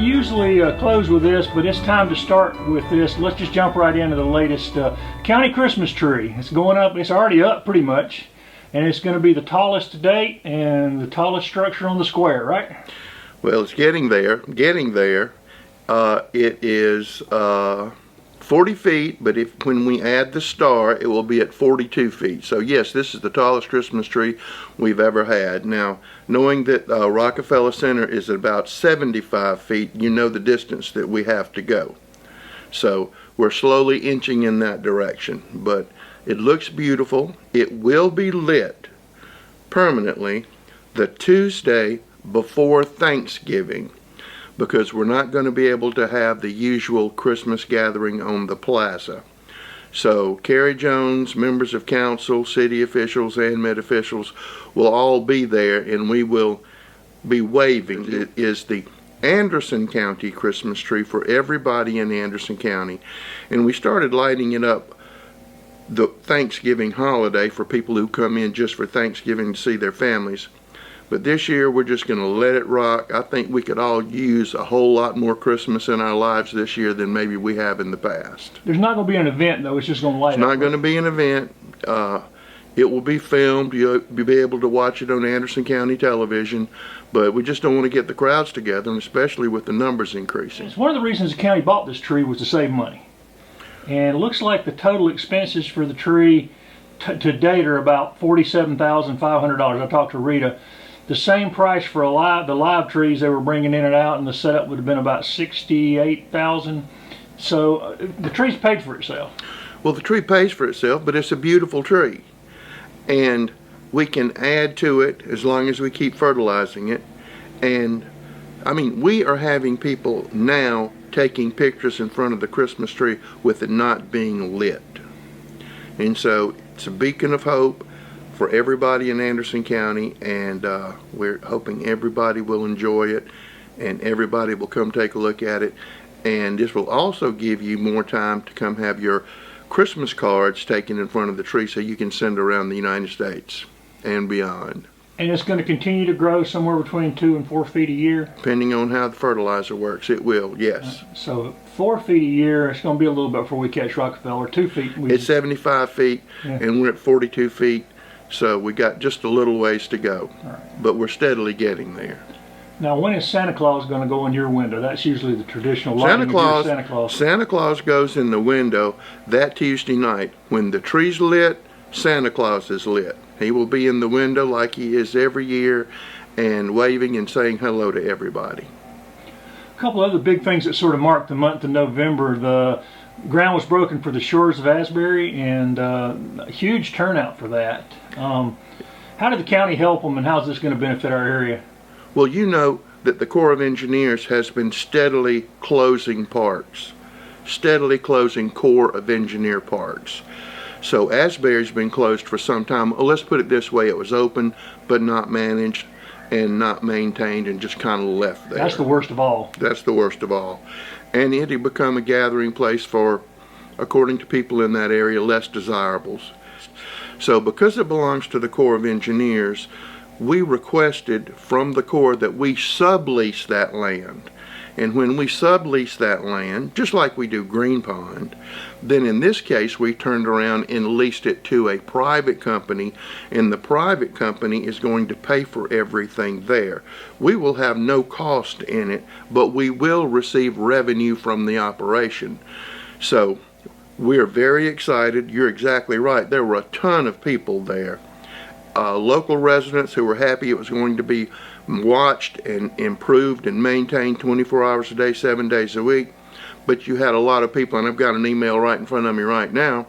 usually close with this, but it's time to start with this. Let's just jump right into the latest county Christmas tree. It's going up. It's already up pretty much, and it's going to be the tallest to date and the tallest structure on the square, right? Well, it's getting there. It is 40 feet, but when we add the star, it will be at 42 feet. So yes, this is the tallest Christmas tree we've ever had. Now, knowing that Rockefeller Center is about 75 feet, you know the distance that we have to go. So we're slowly inching in that direction, but it looks beautiful. It will be lit permanently the Tuesday before Thanksgiving, because we're not going to be able to have the usual Christmas gathering on the plaza. So Carrie Jones, members of council, city officials, and Met officials will all be there, and we will be waving. It is the Anderson County Christmas tree for everybody in Anderson County, and we started lighting it up the Thanksgiving holiday for people who come in just for Thanksgiving to see their families. But this year we're just going to let it rock. I think we could all use a whole lot more Christmas in our lives this year than maybe we have in the past. There's not going to be an event though, it's just going to light up. It's not going to be an event. It will be filmed. You'll be able to watch it on Anderson County television, but we just don't want to get the crowds together, and especially with the numbers increasing. It's one of the reasons the county bought this tree was to save money. And it looks like the total expenses for the tree to date are about $47,500. I talked to Rita. The same price for the live trees they were bringing in and out, and the setup would have been about $68,000. So the tree's paid for itself. Well, the tree pays for itself, but it's a beautiful tree, and we can add to it as long as we keep fertilizing it. And I mean, we are having people now taking pictures in front of the Christmas tree with it not being lit, and so it's a beacon of hope for everybody in Anderson County, and we're hoping everybody will enjoy it and everybody will come take a look at it. And this will also give you more time to come have your Christmas cards taken in front of the tree so you can send around the United States and beyond. And it's going to continue to grow somewhere between 2 and 4 feet a year? Depending on how the fertilizer works, it will, yes. So 4 feet a year, it's going to be a little bit before we catch Rockefeller. 2 feet. It's 75 feet, yeah. And we're at 42 feet. So we got just a little ways to go, right. But we're steadily getting there. Now, when is Santa Claus going to go in your window? That's usually the traditional lighting of your Santa Claus. Santa Claus goes in the window that Tuesday night. When the tree's lit, Santa Claus is lit. He will be in the window like he is every year and waving and saying hello to everybody. A couple other big things that sort of marked the month of November. The ground was broken for the Shores of Asbury, and a huge turnout for that. How did the county help them, and how is this going to benefit our area? Well, you know that the Corps of Engineers has been steadily closing parks, steadily closing Corps of Engineer parks. So Asbury's been closed for some time. Well, let's put it this way, it was open but not managed and not maintained and just kind of left there. That's the worst of all. That's the worst of all. And it had become a gathering place for, according to people in that area, less desirables. So because it belongs to the Corps of Engineers, we requested from the Corps that we sublease that land. And when we sublease that land, just like we do Green Pond, then in this case we turned around and leased it to a private company, and the private company is going to pay for everything there. We will have no cost in it, but we will receive revenue from the operation. So we're very excited. You're exactly right. There were a ton of people there. Local residents who were happy it was going to be watched and improved and maintained 24 hours a day, 7 days a week. But you had a lot of people, and I've got an email right in front of me right now,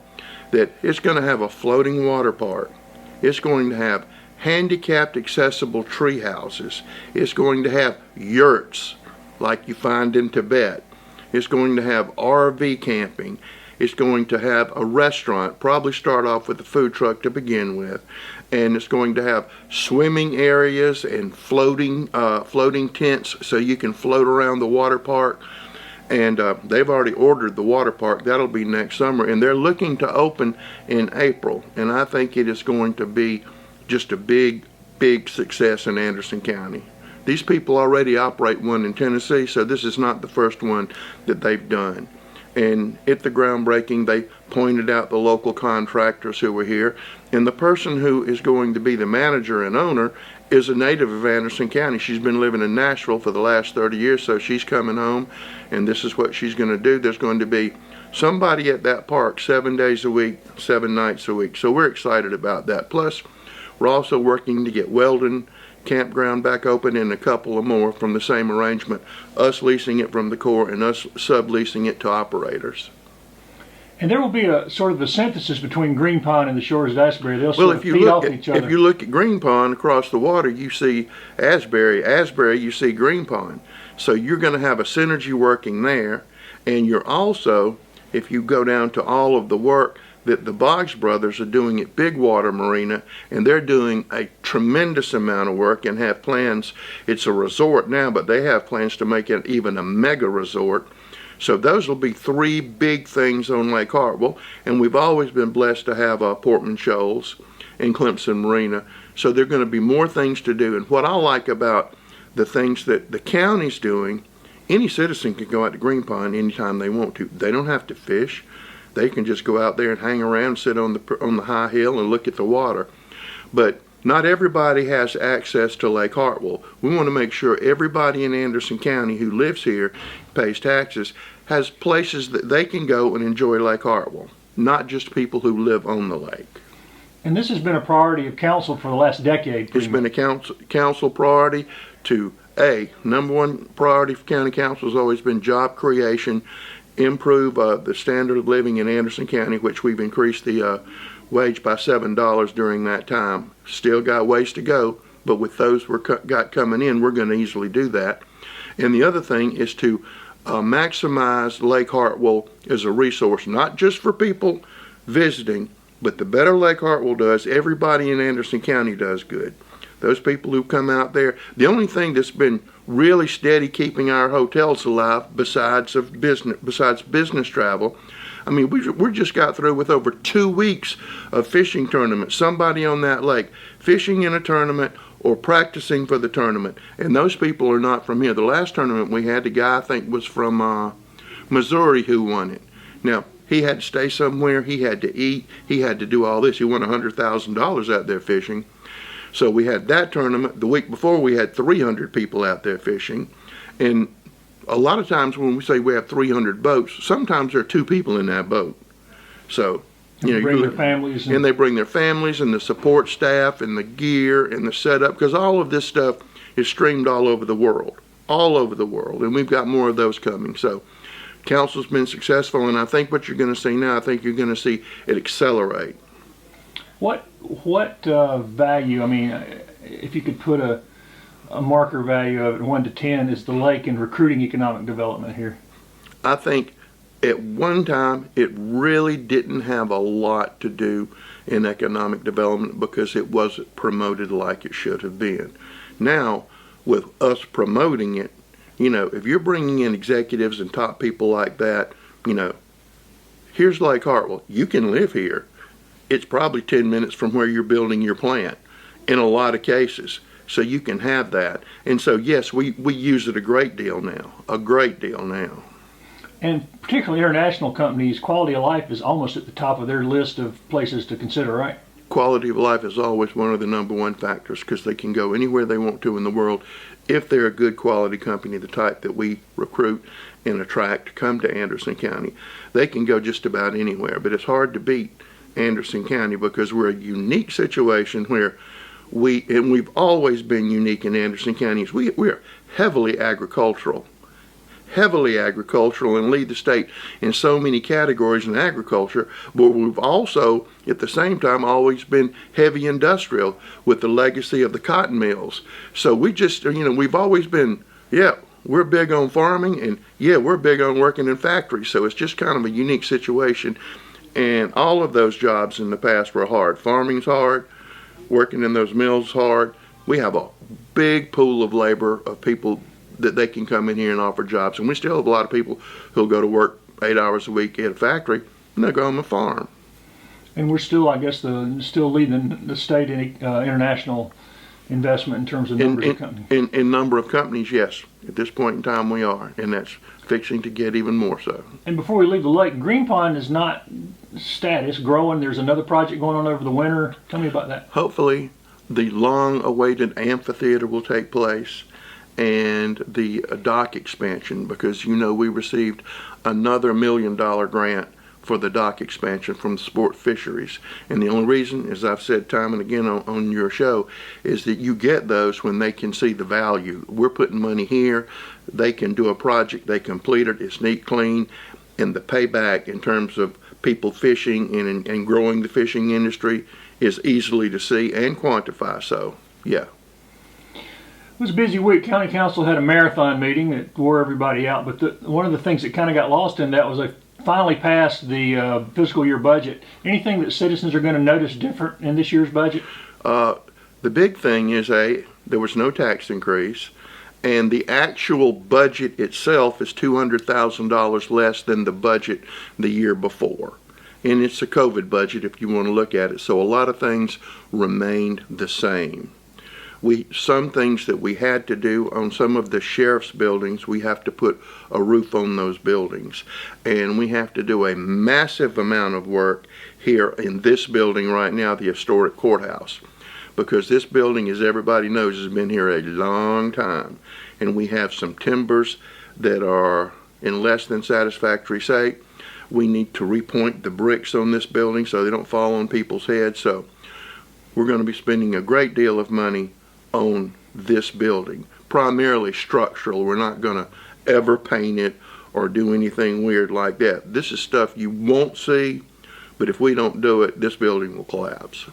that it's going to have a floating water park. It's going to have handicapped accessible tree houses. It's going to have yurts like you find in Tibet. It's going to have RV camping. It's going to have a restaurant, probably start off with a food truck to begin with, and it's going to have swimming areas and floating tents so you can float around the water park. And they've already ordered the water park. That'll be next summer, and they're looking to open in April, and I think it is going to be just a big success in Anderson County. These people already operate one in Tennessee, so this is not the first one that they've done. And at the groundbreaking, they pointed out the local contractors who were here. And the person who is going to be the manager and owner is a native of Anderson County. She's been living in Nashville for the last 30 years, so she's coming home, and this is what she's going to do. There's going to be somebody at that park 7 days a week, 7 nights a week. So we're excited about that. Plus, we're also working to get Weldon Campground back open and a couple of more from the same arrangement, us leasing it from the Corps and us subleasing it to operators. And there will be a sort of a synthesis between Green Pond and the shores of Asbury. They'll sort of feed off each other. If you look at Green Pond across the water, you see Asbury. Asbury, you see Green Pond. So you're going to have a synergy working there. And you're also, if you go down to all of the work that the Boggs brothers are doing at Big Water Marina, and they're doing a tremendous amount of work and have plans. It's a resort now, but they have plans to make it even a mega resort. So those will be 3 big things on Lake Hartwell, and we've always been blessed to have Portman Shoals and Clemson Marina. So there are going to be more things to do. And what I like about the things that the county's doing, any citizen can go out to Green Pond anytime they want to. They don't have to fish. They can just go out there and hang around, sit on the high hill and look at the water. But not everybody has access to Lake Hartwell. We want to make sure everybody in Anderson County who lives here, pays taxes, has places that they can go and enjoy Lake Hartwell, not just people who live on the lake. And this has been a priority of council for the last decade. It's been a council priority to number one priority for county council has always been job creation, improve the standard of living in Anderson County, which we've increased the wage by $7 during that time. Still got ways to go, but with those we're got coming in, we're going to easily do that. And the other thing is to maximize Lake Hartwell as a resource, not just for people visiting, but the better Lake Hartwell does, everybody in Anderson County does good. Those people who come out there, the only thing that's been really steady keeping our hotels alive besides business travel, I mean, we just got through with over 2 weeks of fishing tournaments. Somebody on that lake fishing in a tournament or practicing for the tournament. And those people are not from here. The last tournament we had, the guy I think was from Missouri who won it. Now, he had to stay somewhere. He had to eat. He had to do all this. He won $100,000 out there fishing. So we had that tournament. The week before, we had 300 people out there fishing. And a lot of times when we say we have 300 boats, sometimes there are 2 people in that boat. So, and they bring their families. And they bring their families and the support staff and the gear and the setup, because all of this stuff is streamed all over the world. All over the world. And we've got more of those coming. So council's been successful, and I think what you're going to see now, I think you're going to see it accelerate. What value, I mean, if you could put a marker value of it, 1 to 10, is the lake in recruiting economic development here? I think at one time it really didn't have a lot to do in economic development because it wasn't promoted like it should have been. Now, with us promoting it, you know, if you're bringing in executives and top people like that, you know, here's Lake Hartwell. You can live here. It's probably 10 minutes from where you're building your plant in a lot of cases. So you can have that. And so, yes, we use it a great deal now. And particularly international companies, quality of life is almost at the top of their list of places to consider, right? Quality of life is always one of the number one factors because they can go anywhere they want to in the world. If they're a good quality company, the type that we recruit and attract to come to Anderson County, they can go just about anywhere. But it's hard to beat Anderson County because we're a unique situation where we've always been unique in Anderson County. We're heavily agricultural and lead the state in so many categories in agriculture, but we've also at the same time always been heavy industrial with the legacy of the cotton mills. So we just, you know, we've always been, we're big on farming, and we're big on working in factories. So it's just kind of a unique situation. And all of those jobs in the past were hard. Farming's hard, working in those mills hard. We have a big pool of labor of people that they can come in here and offer jobs. And we still have a lot of people who'll go to work 8 hours a week at a factory and they'll go home and farm. And we're still, I guess, still leading the state in international investment in terms of numbers of companies? In number of companies, yes. At this point in time, we are, and that's fixing to get even more so. And before we leave the lake, Green Pond is not static, it's growing. There's another project going on over the winter. Tell me about that. Hopefully, the long-awaited amphitheater will take place and the dock expansion, because we received another $1 million grant for the dock expansion from the sport fisheries. And the only reason, as I've said time and again on your show, is that you get those when they can see the value. We're putting money here, they can do a project, they complete it, it's neat, clean, and the payback in terms of people fishing and growing the fishing industry is easily to see and quantify. So, yeah. It was a busy week. County Council had a marathon meeting that wore everybody out, but one of the things that kind of got lost in that was they finally passed the fiscal year budget. Anything that citizens are going to notice different in this year's budget? The big thing is there was no tax increase, and the actual budget itself is $200,000 less than the budget the year before. And it's a COVID budget if you want to look at it. So a lot of things remained the same. Some things that we had to do on some of the sheriff's buildings, we have to put a roof on those buildings. And we have to do a massive amount of work here in this building right now, the historic courthouse. Because this building, as everybody knows, has been here a long time. And we have some timbers that are in less than satisfactory shape. We need to repoint the bricks on this building so they don't fall on people's heads. So we're going to be spending a great deal of money on this building, primarily structural. We're not going to ever paint it or do anything weird like that. This is stuff you won't see, but if we don't do it, this building will collapse.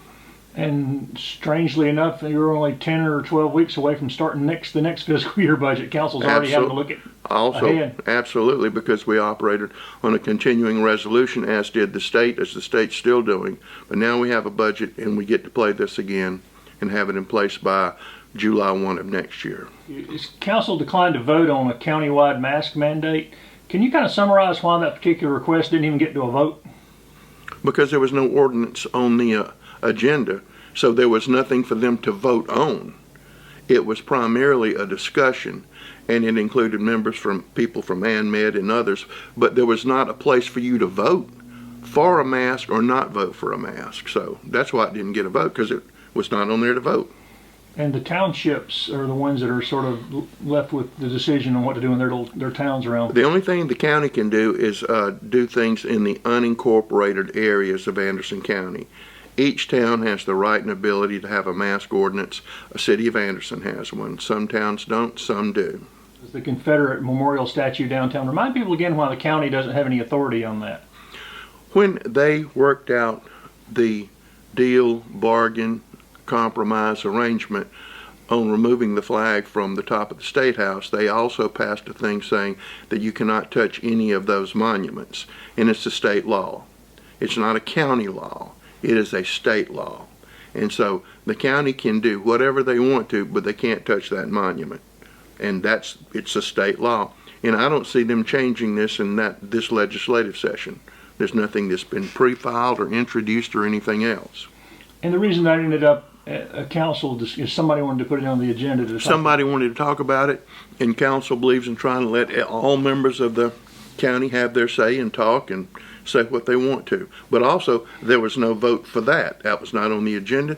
And strangely enough, you're only 10 or 12 weeks away from starting the next fiscal year budget. Council's already having to look at ahead. Absolutely, because we operated on a continuing resolution, as did the state, as the state's still doing. But now we have a budget, and we get to play this again and have it in place by July 1 of next year. Council declined to vote on a countywide mask mandate. Can you kind of summarize why that particular request didn't even get to a vote? Because there was no ordinance on the agenda, so there was nothing for them to vote on. It was primarily a discussion, and it included people from ANMED and others, but there was not a place for you to vote for a mask or not vote for a mask. So that's why it didn't get a vote, because it was not on there to vote. And the townships are the ones that are sort of left with the decision on what to do in their towns around. The only thing the county can do is do things in the unincorporated areas of Anderson County. Each town has the right and ability to have a mask ordinance. A city of Anderson has one. Some towns don't, some do. The Confederate Memorial statue downtown. Remind people again why the county doesn't have any authority on that. When they worked out the deal, bargain, compromise arrangement on removing the flag from the top of the State House, they also passed a thing saying that you cannot touch any of those monuments. And it's a state law. It's not a county law. It is a state law. And so the county can do whatever they want to, but they can't touch that monument. And it's a state law. And I don't see them changing this in this legislative session. There's nothing that's been pre-filed or introduced or anything else. And the reason that ended up at a council is somebody wanted to put it on the agenda. Somebody wanted to talk about it, and council believes in trying to let all members of the county have their say and talk and say what they want to. But also, there was no vote for that. That was not on the agenda.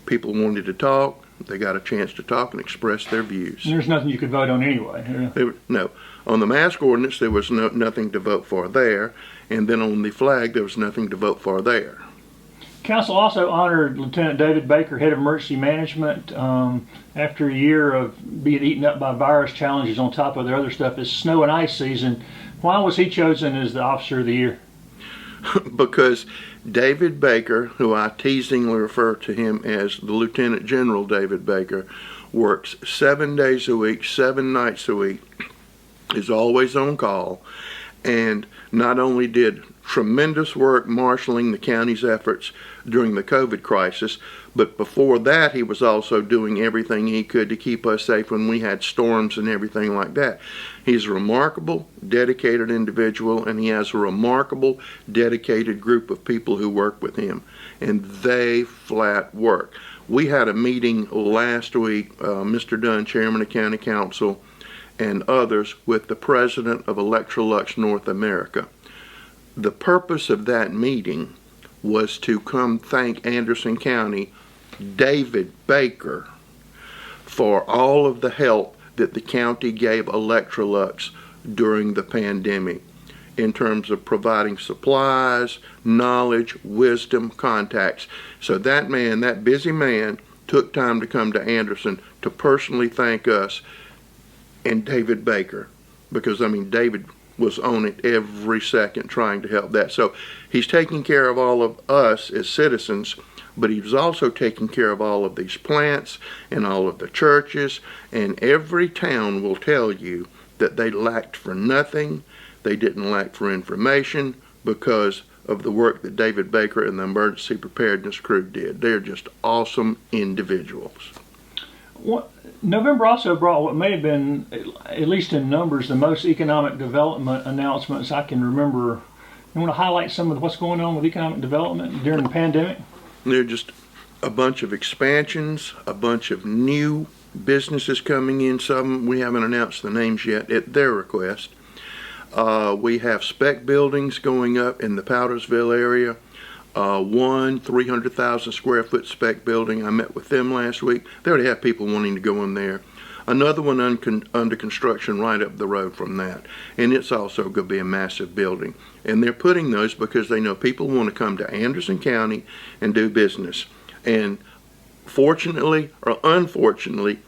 People wanted to talk. They got a chance to talk and express their views. And there's nothing you could vote on anyway. No. On the mask ordinance, there was nothing to vote for there. And then on the flag, there was nothing to vote for there. Council also honored Lieutenant David Baker, head of emergency management, after a year of being eaten up by virus challenges on top of their other stuff. It's snow and ice season. Why was he chosen as the officer of the year? Because David Baker, who I teasingly refer to him as the Lieutenant General David Baker, works 7 days a week, 7 nights a week, is always on call, and not only did tremendous work marshaling the county's efforts during the COVID crisis, but before that he was also doing everything he could to keep us safe when we had storms and everything like that. He's a remarkable, dedicated individual, and he has a remarkable, dedicated group of people who work with him. and they flat work. We had a meeting last week, Mr. Dunn, Chairman of County Council, and others with the president of Electrolux North America. The purpose of that meeting was to come thank Anderson County, David Baker, for all of the help that the county gave Electrolux during the pandemic in terms of providing supplies, knowledge, wisdom, contacts. So that man, that busy man, took time to come to Anderson to personally thank us and David Baker, because David was on it every second trying to help that. So he's taking care of all of us as citizens, but he was also taking care of all of these plants and all of the churches, and every town will tell you that they lacked for nothing. They didn't lack for information because of the work that David Baker and the emergency preparedness crew did. They're just awesome individuals. November also brought what may have been, at least in numbers, the most economic development announcements I can remember. You want to highlight some of what's going on with economic development during the pandemic? There are just a bunch of expansions, a bunch of new businesses coming in. Some we haven't announced the names yet at their request. We have spec buildings going up in the Powdersville area. One 300,000 square foot spec building. I met with them last week. They already have people wanting to go in there. Another one under construction right up the road from that. And it's also going to be a massive building. And they're putting those because they know people want to come to Anderson County and do business. And fortunately or unfortunately,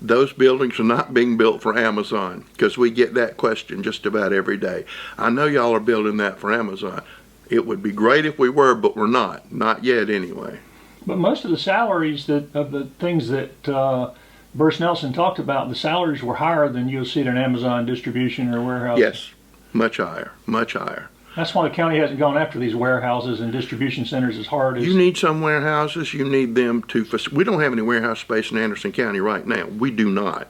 those buildings are not being built for Amazon, because we get that question just about every day. I know y'all are building that for Amazon. It would be great if we were, but we're not yet anyway. But most of the salaries of the things that Bruce Nelson talked about, the salaries were higher than you'll see at an Amazon distribution or warehouse. Yes, much higher, much higher. That's why the county hasn't gone after these warehouses and distribution centers as hard as... You need some warehouses. You need them to... We don't have any warehouse space in Anderson County right now. We do not.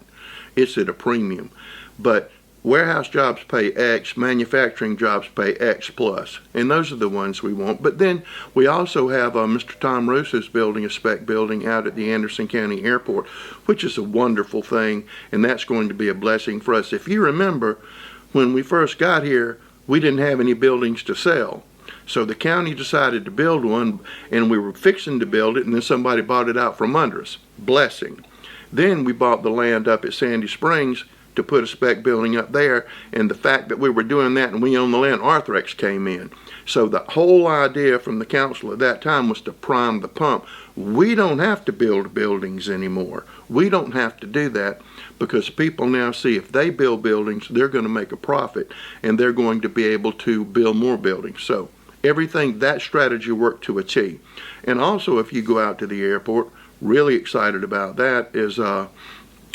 It's at a premium. But warehouse jobs pay X, manufacturing jobs pay X plus, and those are the ones we want. But then we also have Mr. Tom Roos is building a spec building out at the Anderson County Airport, which is a wonderful thing, and that's going to be a blessing for us. If you remember, when we first got here, we didn't have any buildings to sell. So the county decided to build one, and we were fixing to build it, and then somebody bought it out from under us. Blessing. Then we bought the land up at Sandy Springs to put a spec building up there, and the fact that we were doing that and we own the land, Arthrex came in. So the whole idea from the council at that time was to prime the pump. We don't have to build buildings anymore. We don't have to do that, because people now see if they build buildings, they're going to make a profit, and they're going to be able to build more buildings. So everything, that strategy worked to a T. And also, if you go out to the airport, really excited about that is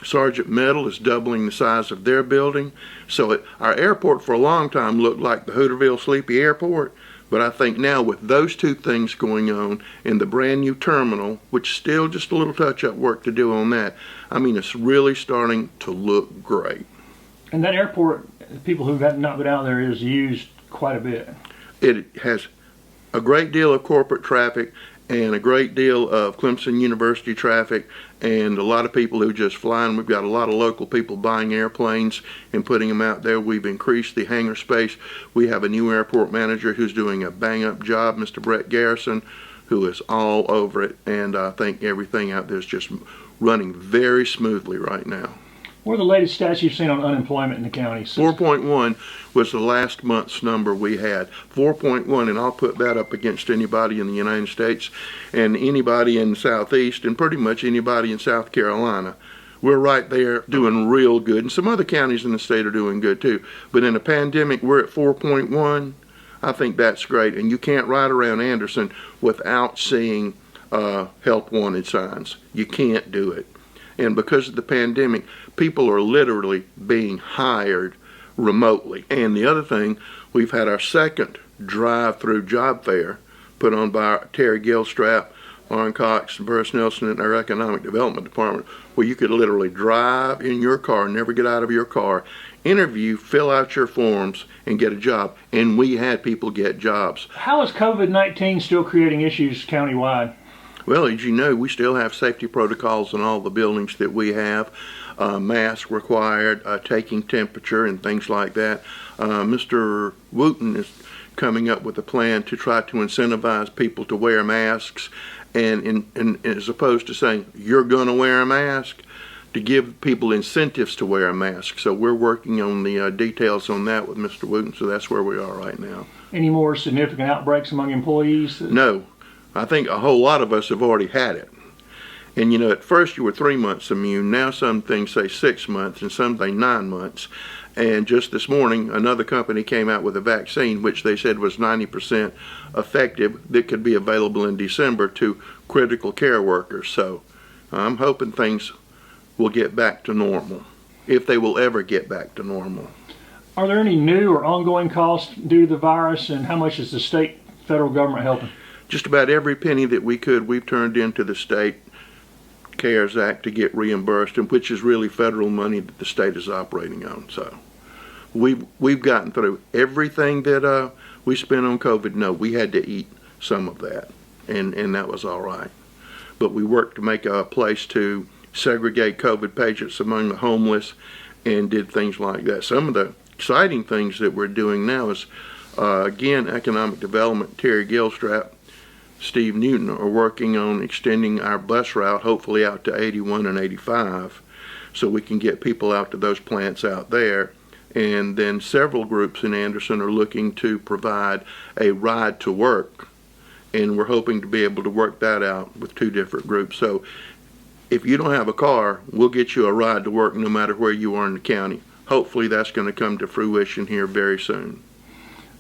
Sergeant Metal is doubling the size of their building. So our airport for a long time looked like the Hooterville Sleepy Airport, but I think now with those two things going on and the brand new terminal, which still just a little touch-up work to do on that, it's really starting to look great. And that airport, people who have not been out there, is used quite a bit. It has a great deal of corporate traffic and a great deal of Clemson University traffic, and a lot of people who just fly, and we've got a lot of local people buying airplanes and putting them out there. We've increased the hangar space. We have a new airport manager who's doing a bang-up job, Mr. Brett Garrison, who is all over it, and I think everything out there is just running very smoothly right now. What are the latest stats you've seen on unemployment in the county? 4.1 was the last month's number we had. 4.1, and I'll put that up against anybody in the United States and anybody in the Southeast and pretty much anybody in South Carolina. We're right there doing real good, and some other counties in the state are doing good too. But in a pandemic, we're at 4.1. I think that's great, and you can't ride around Anderson without seeing help wanted signs. You can't do it. And because of the pandemic, people are literally being hired remotely. And the other thing, we've had our second drive-through job fair put on by Terry Gilstrap, Lauren Cox, and Bruce Nelson in our Economic Development Department, where you could literally drive in your car, never get out of your car, interview, fill out your forms, and get a job. And we had people get jobs. How is COVID-19 still creating issues countywide? Well, as you know, we still have safety protocols in all the buildings that we have. Mask required, taking temperature and things like that. Mr. Wooten is coming up with a plan to try to incentivize people to wear masks, and as opposed to saying, you're going to wear a mask, to give people incentives to wear a mask. So we're working on the details on that with Mr. Wooten, so that's where we are right now. Any more significant outbreaks among employees? No. I think a whole lot of us have already had it. And you know, at first you were 3 months immune. Now some things say 6 months and some say 9 months. And just this morning, another company came out with a vaccine, which they said was 90% effective, that could be available in December to critical care workers. So I'm hoping things will get back to normal, if they will ever get back to normal. Are there any new or ongoing costs due to the virus, and how much is the state, federal government helping? Just about every penny that we could, we've turned into the state CARES Act to get reimbursed, and which is really federal money that the state is operating on. So we've gotten through everything that we spent on COVID. No, we had to eat some of that, and that was all right. But we worked to make a place to segregate COVID patients among the homeless and did things like that. Some of the exciting things that we're doing now is, again, economic development. Terry Gilstrap, Steve Newton are working on extending our bus route, hopefully out to 81 and 85, so we can get people out to those plants out there. And then several groups in Anderson are looking to provide a ride to work, and we're hoping to be able to work that out with 2 different groups. So if you don't have a car, we'll get you a ride to work no matter where you are in the county. Hopefully that's going to come to fruition here very soon.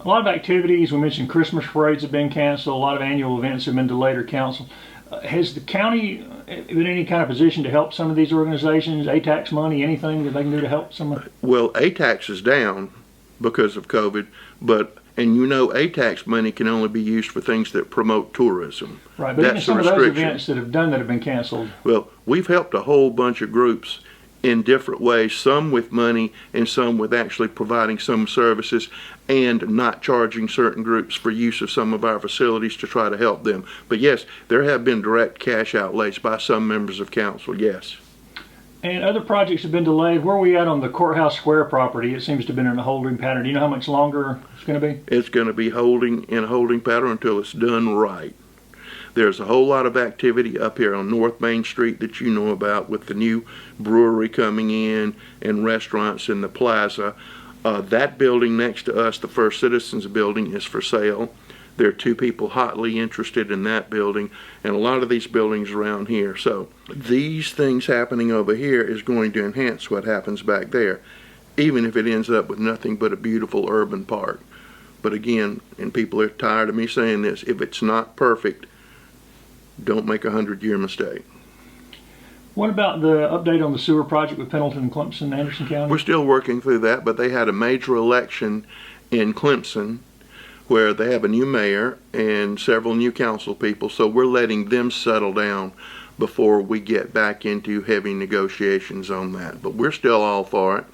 A lot of activities, we mentioned Christmas parades have been canceled, a lot of annual events have been delayed or canceled. Has the county been in any kind of position to help some of these organizations, ATAX money, anything that they can do to help some of? Well, ATAX is down because of COVID, and you know ATAX money can only be used for things that promote tourism. Right, but that's even some of those events that have been canceled. Well, we've helped a whole bunch of groups in different ways, some with money and some with actually providing some services and not charging certain groups for use of some of our facilities to try to help them. But yes, there have been direct cash outlays by some members of council, yes. And other projects have been delayed. Where are we at on the Courthouse Square property? It seems to have been in a holding pattern. Do you know how much longer it's going to be? It's going to be in a holding pattern until it's done right. There's a whole lot of activity up here on North Main Street that you know about, with the new brewery coming in and restaurants in the plaza. That building next to us, the First Citizens building, is for sale. There are 2 people hotly interested in that building, and a lot of these buildings around here. So these things happening over here is going to enhance what happens back there, even if it ends up with nothing but a beautiful urban park. But again, and people are tired of me saying this, if it's not perfect, don't make a 100-year mistake. What about the update on the sewer project with Pendleton, Clemson, Anderson County? We're still working through that, but they had a major election in Clemson where they have a new mayor and several new council people, so we're letting them settle down before we get back into heavy negotiations on that. But we're still all for it.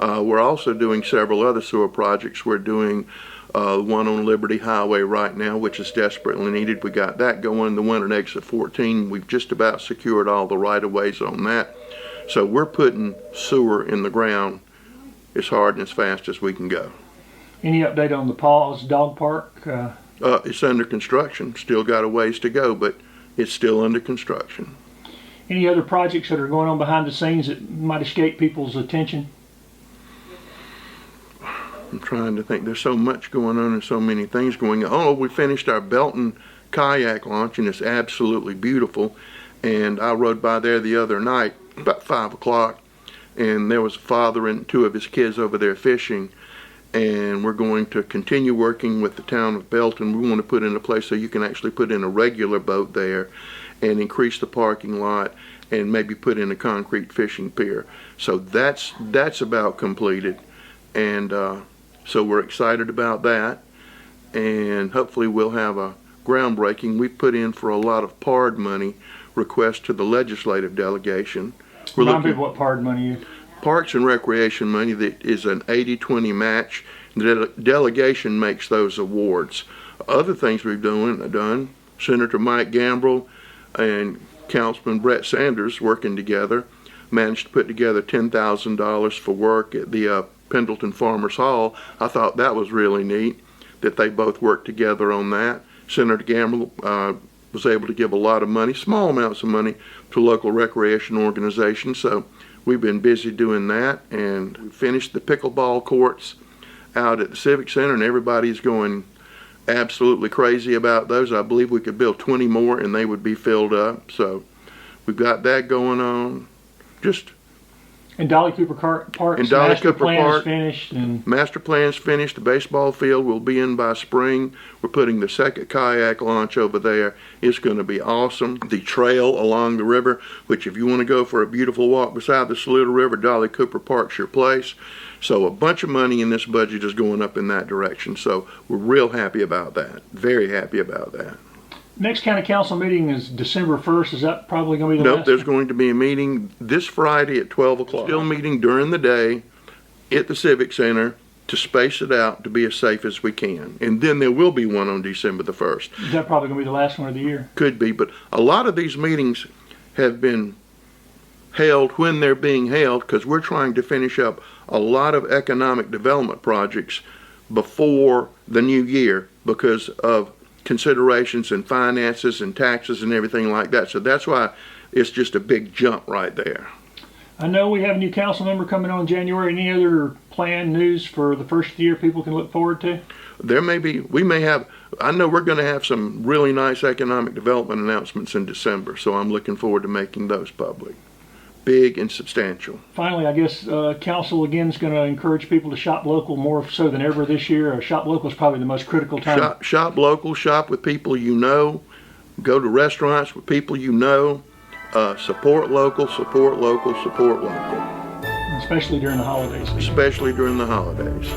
We're also doing several other sewer projects. We're doing one on Liberty Highway right now, which is desperately needed. We got that going. The one at exit 14, we've just about secured all the right-of-ways on that. So we're putting sewer in the ground as hard and as fast as we can go. Any update on the Paws Dog Park? It's under construction. Still got a ways to go, but it's still under construction. Any other projects that are going on behind the scenes that might escape people's attention? I'm trying to think. There's so much going on and so many things going on. Oh, we finished our Belton Kayak launch, and it's absolutely beautiful. And I rode by there the other night about 5 o'clock, and there was a father and 2 of his kids over there fishing. And we're going to continue working with the town of Belton. We want to put in a place so you can actually put in a regular boat there and increase the parking lot and maybe put in a concrete fishing pier. So that's about completed. And so we're excited about that, and hopefully we'll have a groundbreaking. We put in for a lot of PARD money requests to the legislative delegation. Remind me of what PARD money is. Parks and Recreation money that is an 80-20 match. The delegation makes those awards. Other things we've done, Senator Mike Gambrill and Councilman Brett Sanders working together, managed to put together $10,000 for work at the Pendleton Farmers Hall. I thought that was really neat that they both worked together on that. Senator Gambrill was able to give a lot of money, small amounts of money, to local recreation organizations. So we've been busy doing that, and we finished the pickleball courts out at the Civic Center, and everybody's going absolutely crazy about those. I believe we could build 20 more and they would be filled up. So we've got that going on. And Dolly Cooper Park's master plan is finished. Master plan's finished. The baseball field will be in by spring. We're putting the second kayak launch over there. It's going to be awesome. The trail along the river, which if you want to go for a beautiful walk beside the Saluda River, Dolly Cooper Park's your place. So a bunch of money in this budget is going up in that direction. So we're real happy about that. Very happy about that. Next county council meeting is December 1st. Is that probably going to be the last? Nope, there's going to be a meeting this Friday at 12 o'clock. Still meeting during the day at the Civic Center to space it out to be as safe as we can. And then there will be one on December the 1st. Is that probably going to be the last one of the year? Could be, but a lot of these meetings have been held when they're being held because we're trying to finish up a lot of economic development projects before the new year because of considerations and finances and taxes and everything like that. So that's why it's just a big jump right there. I know we have a new council member coming on in January. Any other planned news for the first year people can look forward to? I know we're going to have some really nice economic development announcements in December, so I'm looking forward to making those public. Big and substantial. Finally, I guess council again is going to encourage people to shop local more so than ever this year. Shop local is probably the most critical time. Shop local, shop with people you know, go to restaurants with people you know, support local, support local, support local. Especially during the holidays. Especially during the holidays.